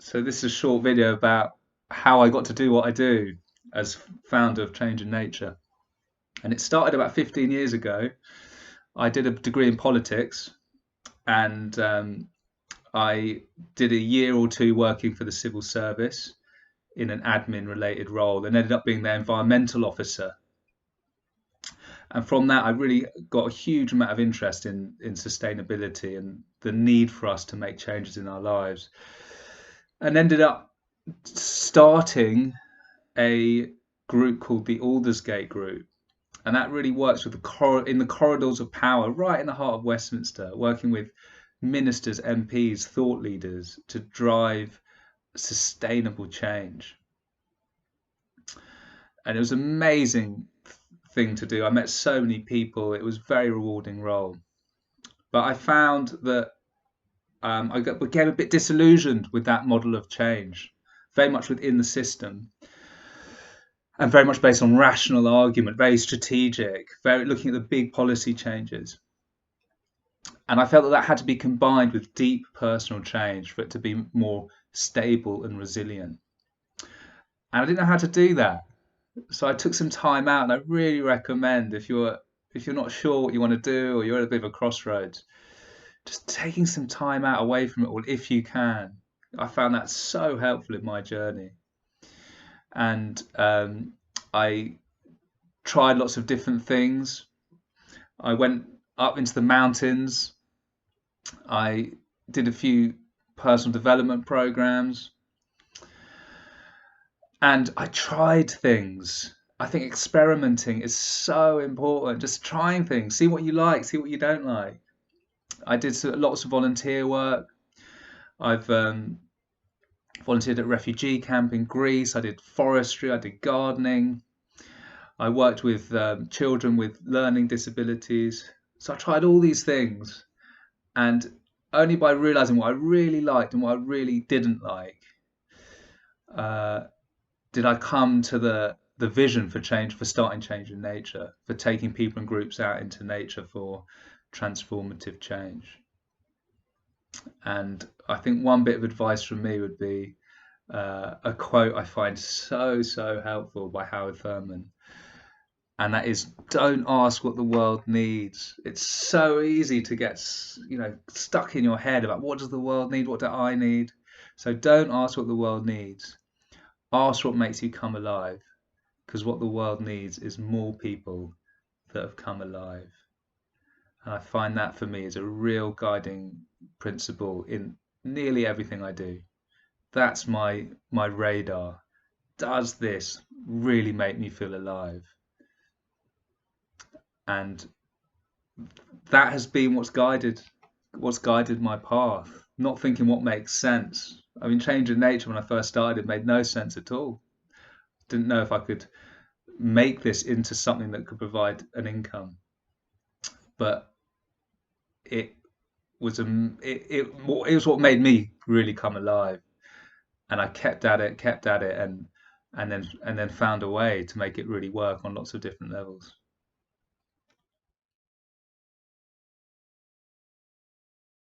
So this is a short video about how I got to do what I do as founder of Change in Nature. And it started about 15 years ago. I did a degree in politics, and I did a year or two working for the civil service in an admin related role and ended up being their environmental officer. And from that, I really got a huge amount of interest in sustainability and the need for us to make changes in our lives, and ended up starting a group called the Aldersgate Group, and that really works with in the corridors of power, right in the heart of Westminster, working with ministers, MPs, thought leaders to drive sustainable change. And it was an amazing thing to do. I met so many people. It was a very rewarding role. But I found that I became a bit disillusioned with that model of change, very much within the system, and very much based on rational argument, very strategic, very looking at the big policy changes. And I felt that that had to be combined with deep personal change for it to be more stable and resilient. And I didn't know how to do that. So I took some time out, and I really recommend, if you're not sure what you want to do, or you're at a bit of a crossroads, just taking some time out away from it all if you can. I found that so helpful in my journey. And I tried lots of different things. I went up into the mountains. I did a few personal development programs, and I tried things. I think experimenting is so important. Just trying things, see what you like, see what you don't like. I did lots of volunteer work. I've volunteered at a refugee camp in Greece. I did forestry. I did gardening. I worked with children with learning disabilities. So I tried all these things, and only by realizing what I really liked and what I really didn't like did I come to the vision for change, for starting Change in Nature, for taking people and groups out into nature for transformative change. And I think one bit of advice from me would be a quote I find so helpful by Howard Thurman, and that is, don't ask what the world needs. It's so easy to get stuck in your head about what does the world need, what do I need. So don't ask what the world needs. Ask what makes you come alive, because what the world needs is more people that have come alive. And I find that for me is a real guiding principle in nearly everything I do. That's my radar. Does this really make me feel alive? And that has been what's guided my path. Not thinking what makes sense. I mean, Change in Nature, when I first started, made no sense at all. Didn't know if I could make this into something that could provide an income. But it was what made me really come alive. And I kept at it, and then found a way to make it really work on lots of different levels.